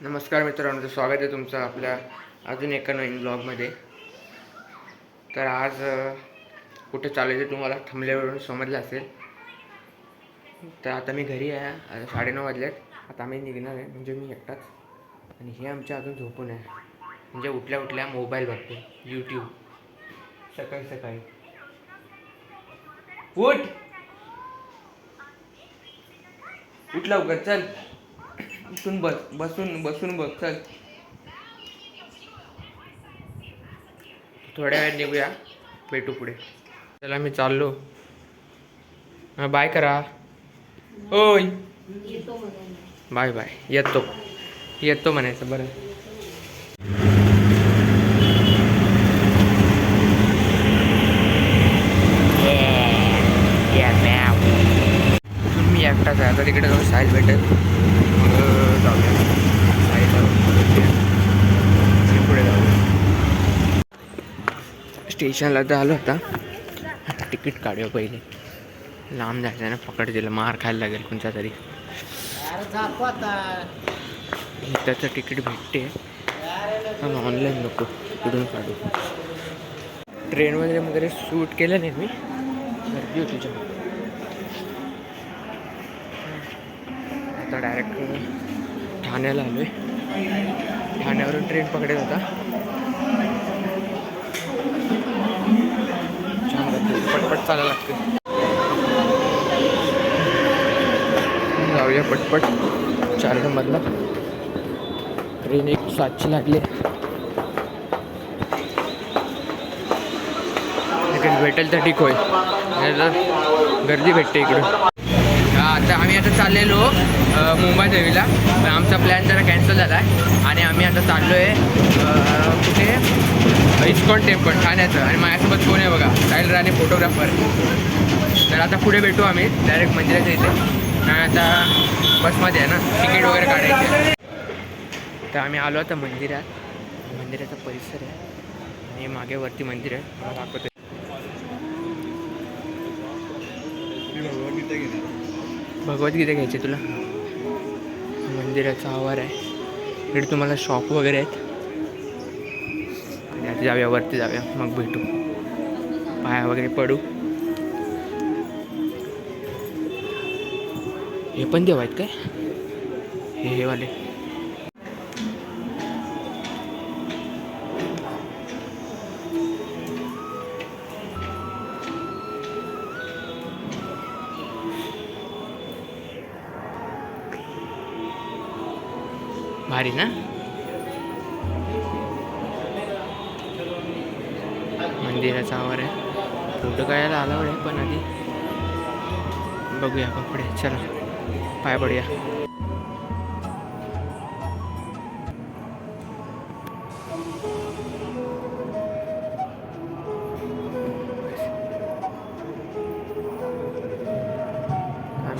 नमस्कार मित्रांनो, स्वागत आहे तुमचं आपल्या अजून एका नवीन ब्लॉगमध्ये. तर आज कुठे चालायचं तुम्हाला थांबल्यावरून समजलं असेल. तर आता मी घरी आहे. आता 9:30 वाजलेत. आता आम्ही निघणार आहे, म्हणजे मी एकटाच. आणि हे आमच्या अजून झोपून आहे, म्हणजे उठल्या उठल्या मोबाईल बघते, यूट्यूब. सकाळी सकाळी उठ उठ लवकर, चल उठून बसून बघ, चल. थोड्या वेळ निघूया, भेटू पुढे. चला मी चाललो. हां, बाय करा. ओय, बाय बाय. येतो म्हणायचं. बरं, मी एकटाच आहे. आता तिकडे जाऊन साहिल भेटेल, मग जाऊया पुढे जाऊया. स्टेशनला तर आलो. आता तिकीट काढूया पहिले. लांब जायचं ना, पकड दिलं मार खायला लागेल कोणत्या तरी. त्याचं तिकीट भेटते ऑनलाईन, नको तिकडून काढू. ट्रेनमध्ये वगैरे शूट केलं नाही मी, गर्दी होती जाम. आता डायरेक्ट ठाण्याला आलो आहे. ठाण्यावरून ट्रेन पकडेल आता. छान गर्दी, पटपट चालायला लागते. जाऊया पटपट. 4 नंबरला ट्रेन 1:07ची लागली. तिकीट भेटेल तर ठीक होईल, गर्दी भेटते इकडून. आता आम्ही चाललेलो मुंबई देवीला, पण आमचा प्लॅन जरा कॅन्सल झाला आहे. आणि आम्ही आता चाललो आहे कुठे, इस्कॉन टेम्पल ठाण्याचं. आणि माझ्यासोबत कोण आहे बघा, साहिल राणे फोटोग्राफर. तर आता पुढे भेटू आम्ही डायरेक्ट मंदिराच्या इथे. आता बसमध्ये आहे ना, तिकीट वगैरे काढायचे. तर आम्ही आलो आता मंदिरात. मंदिराचा परिसर आहे आणि मागे वरती मंदिर आहे, मला दाखवते. भगवद्गीता घ्यायची तुला. मंदिराचा आवार आहे, इकडे तुम्हाला शॉप वगैरे आहेत. आणि आता जाऊया वरती, जाऊया मग भेटू. पाया वगैरे पडू. हे पण देव आहेत काय, हे वाले. भारी ना. मंदिराचा आवार आहे. फोटो काढायला अलाउड आहे, पण आधी बघूया कपडे. चला पाय पडूया.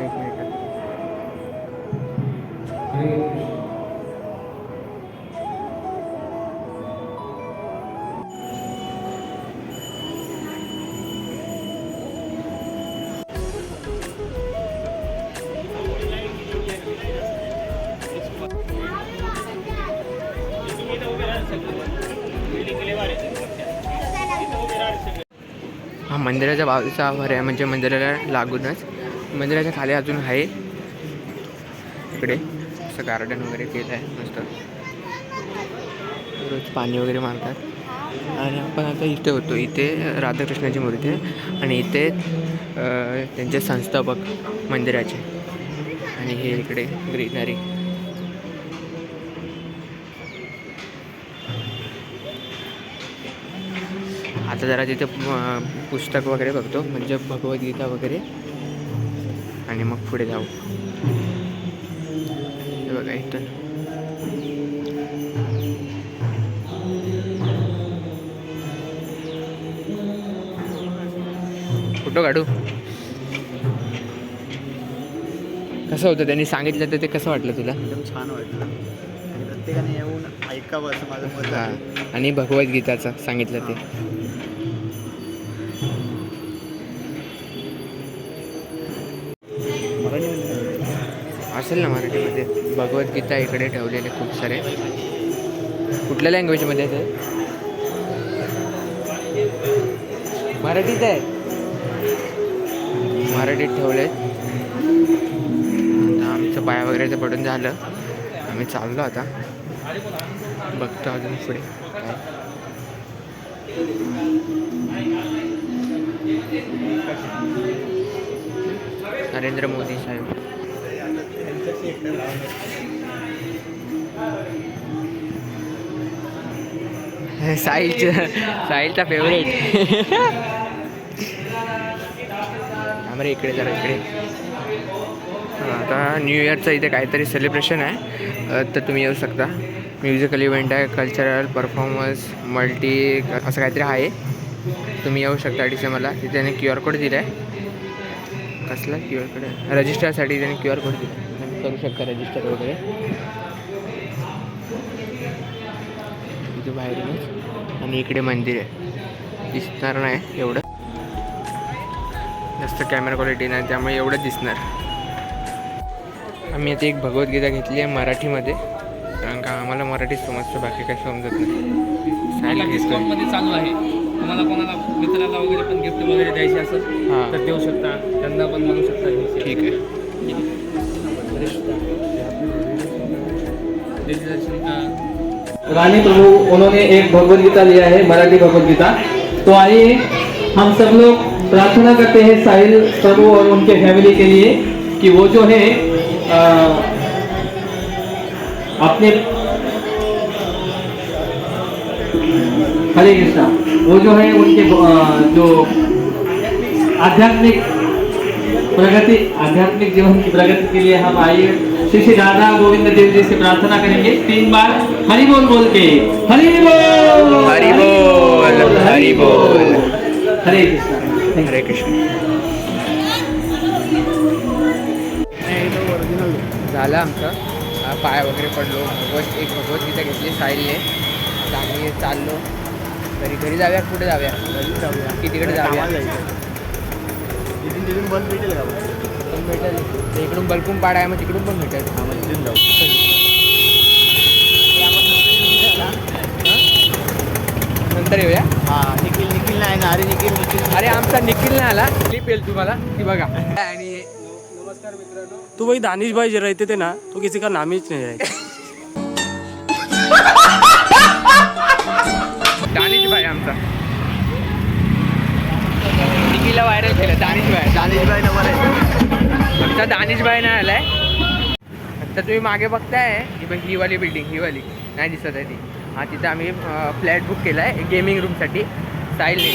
एक मिनिट. हा मंदिराच्या बाजूचा आवार आहे, म्हणजे मंदिराला लागूनच. मंदिराच्या खाली अजून आहे इकडे असं गार्डन वगैरे केलं आहे मस्त. रोज पाणी वगैरे मारतात. आणि आपण आता इथे होतो. इथे राधाकृष्णाची मूर्ती आहे आणि इथे त्यांचे संस्थापक मंदिराचे. आणि हे इकडे ग्रीनरी. आता जरा तिथे पुस्तक वगैरे बघतो, म्हणजे भगवद्गीता वगैरे. आणि मग पुढे जाऊ. हे बघा इथं फोटो काढू. कसं होतं, त्यांनी सांगितलं तर ते कसं वाटलं तुला? एकदम छान वाटलं. आणि प्रत्येकाने येऊन ऐकावं असं माझं मत आहे. आणि भगवद्गीताचं सांगितलं ते. असेल ना मराठीमध्ये. भगवद्गीता इकडे ठेवलेले खूप सारे. कुठल्या लँग्वेजमध्ये आहे ते? मराठीत आहे. मराठीत ठेवलेत. आमचं पाया वगैरे पडून झालं. आम्ही चाललो आता. बघतो अजून पुढे काय. नरेंद्र मोदी साहेब. साहिलचा फेवरेट. आम्हाला इकडे जरा इकडे. आता न्यू इयरचं इथे काहीतरी सेलिब्रेशन आहे, तर तुम्ही येऊ शकता. म्युझिकल इव्हेंट आहे, कल्चरल परफॉर्मन्स, मल्टी असं काहीतरी आहे. तुम्ही येऊ शकता डिसेंबरला. तिथे त्याने QR कोड दिला आहे. कसला QR कोड आहे? रजिस्टरसाठी त्याने QR कोड दिला आहे. तुम्ही करू शकता रजिस्टर वगैरे. इथे बाहेरूनच. आणि इकडे मंदिर आहे. दिसणार नाही एवढं, जास्त कॅमेरा क्वालिटी नाही, त्यामुळे एवढं दिसणार. आम्ही आता एक भगवद्गीता घेतली आहे मराठीमध्ये, कारण का आम्हाला मराठी समजतं, बाकी काही समजत नाही. सायला डिस्काउंटमध्ये चालू आहे. तुम्हाला कोणाला मित्राला वगैरे पण गिफ्ट वगैरे द्यायचे असेल हां तर देऊ शकता, त्यांना पण म्हणू शकता. ठीक आहे. रानी प्रभु उन्होंने एक भगवद गीता लिया है, मराठी भगवद गीता. तो आइए हम सब लोग प्रार्थना करते हैं साहिल प्रभु और उनके फैमिली के लिए कि वो जो है अपने हरे कृष्णा, वो जो है उनके जो आध्यात्मिक जीवन की प्रगति के लिए हम आइए श्री श्री राधा गोविंद देव जी से प्रार्थना करेंगे 3 बार हरि बोल बोल के. हरि बोल, हरि बोल, हरि बोल. हरे कृष्णा. हरे कृष्ण. झालं आमचं. पाया वगैरे पडलो. एक भगवद्गीता घेतली साहिलने. आता आम्ही चाललो घरी जाऊया. कुठे जाऊया? घरी जाऊया की तिकडे जाऊया? तिथून बस भेटेल का? पण भेटेल. ते इकडून बलकून पाडा आहे, मग तिकडून पण भेटेल. तिथून जाऊ. नंतर येऊया. हां निखिल नाही ना. अरे निखिल. अरे आमचा निखिल नाही आला. क्लिप येईल तुम्हाला ती बघा. आणि नमस्कार मित्रांनो. तो वही दानिश भाई जो रहते थे ना, तो किसी का नाम ही नहीं रहे. दानिश भाई आमचा. निखिलला व्हायरल केलं. दानिश भाई नंबर आहे. आमचा दानिश भाई नाही आलाय. आता तुम्ही मागे बघताय ही वाली बिल्डिंग, ही वाली नाही दिसत आहे ती. हा तिथं आम्ही फ्लॅट बुक केला आहे गेमिंग रूमसाठी साहिलने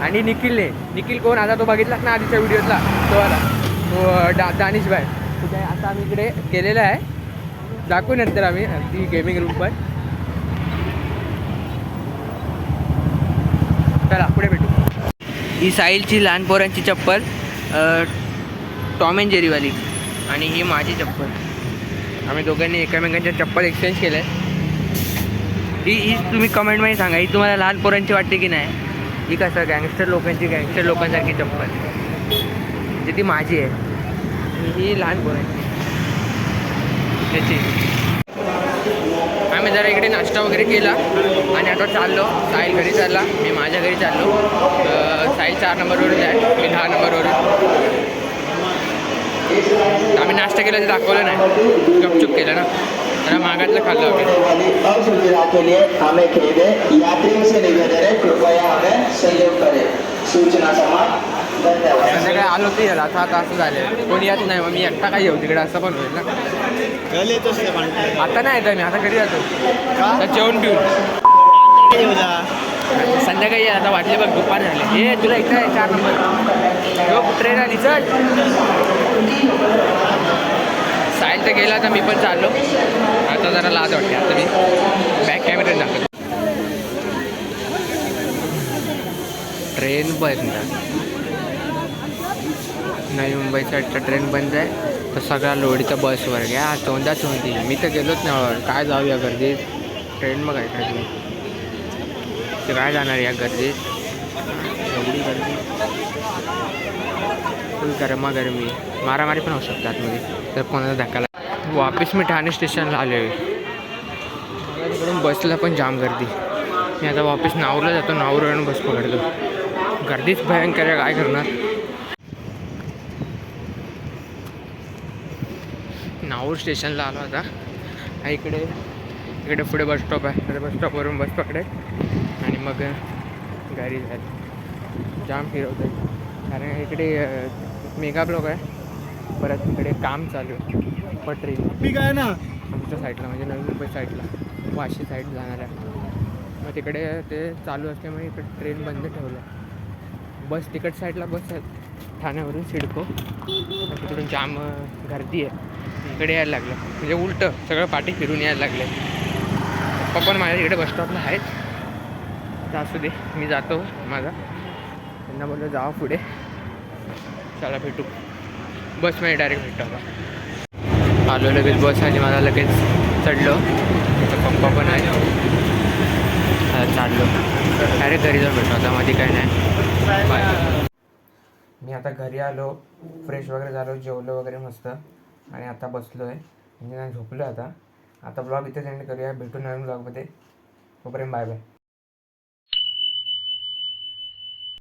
आणि निखिलने. निखिल कोण? आता तो बघितलाच ना आधीच्या व्हिडिओतला, तो आला तो दानिश भाई. ठीक आहे. आता आम्ही इकडे केलेलं आहे. दाखवू नंतर आम्ही ती गेमिंग रूम पण. चला पुढे भेटू. ही साहिलची लहान पोरांची चप्पल, टॉम अँड जेरीवाली. आणि ही माझी चप्पल. आम्ही दोघांनी एकमेकांच्या चप्पल एक्सचेंज केल्या. ही तुम्ही कमेंटमध्ये सांगा, ही तुम्हाला लहान पोरांची वाटते की नाही? ही कसं गँगस्टर लोकांसारखी चप्पल. म्हणजे ती माझी आहे आणि ही लहान पोरांची त्याची. आम्ही जरा इकडे नाश्ता वगैरे केला आणि आता चाललो. साहिल घरी चालला, मी माझ्या घरी चाललो. साहिल 4 नंबरवरून आहे, मी 10 नंबरवरून. आम्ही नाश्ता केला ते दाखवलं नाही, गपचूप केलं ना. जरा मागातलं खाल्लं आम्ही. असुविधा के लिए हमें खेद है. यात्रियों से निवेदन है, कृपया हमें सहयोग करें. सूचना समाप्त. धन्यवाद. संध्याकाळी आलो ते याला आता असं झालं, कोणी येत नाही. मग मी एकटा काय येऊ तिकडे, असं पण होईल ना. कल येतोस ते पण. आता नाही येत मी, आता घरी जातो. आता जेवण पिऊन संध्याकाळी ये. आता वाटले बघ दुपार झाले. हे तुला इथं आहे 4 नंबर. ट्रेन आली, चल. साहिल तर गेला, तर मी पण चाललो. आता जरा लाज वाटते. आता मी बॅक कॅमेऱ्यात दाखवतो. ट्रेन बंद. नवी मुंबई साईडचा ट्रेन बंद आहे. तर सगळा लोडीचा बसवर घ्या. चोंदी मी तर गेलोच नाही. काय जाऊया गर्दीत. ट्रेन बघा इकडे तुम्ही. ते काय जाणार या गर्दीत. एवढी गर्दी. फुल गरमागरमी. मारामारी पण होऊ शकतात आतमध्ये जर कोणाला धक्का लागला. वापिस मी ठाणे स्टेशनला आलो आहे. मला तिकडून बसला पण जाम गर्दी. मी आता वापस नावरला जातो. नावरवरून बस पकडतो. गर्दीच भयंकर आहे, काय करणार. नाऊर स्टेशनला आलो आता. इकडे पुढे बस स्टॉप आहे. तर बस स्टॉपवरून बस पकडेल आणि मग गाडी जाईल. जाम फिरवत आहे कारण इकडे मेगा ब्लॉक आहे. परत इकडे काम चालू आहे पटरी काय ना आमच्या साईडला, म्हणजे नवी मुंबई साईडला, वाशी साईड जाणार आहे. मग तिकडे ते चालू असल्यामुळे इकडे ट्रेन बंद ठेवलं आहे. बस तिकड साईडला बस आहेत ठाण्यावरून सिडको. तिकडून जाम गर्दी आहे. इकडे यायला लागलं म्हणजे उलटं सगळं पाठी फिरून यायला लागले. पप्पा पण माझ्या तिकडे बसस्टॉपला आहेत. तर असू दे, मी जातो माझा. त्यांना बोललो जावा पुढे, चला भेटू. बसमध्ये डायरेक्ट भेटतो आता. आलो लगेच बस आणि मला लगेच चढलो. तिथं पप्पा पण आहे. चाललो डायरेक्ट घरी जाऊन भेटतो आता. मध्ये काय नाही. बाय. मी आता घरी आलो, फ्रेश वगैरे झालो, जेवलो वगैरे मस्त आणि आता बसलो आहे म्हणजे झोपलो आता. ब्लॉग इथेच एंड करूया. भेटू नवीन ब्लॉगमध्ये. तोपर्यंत बाय बाय.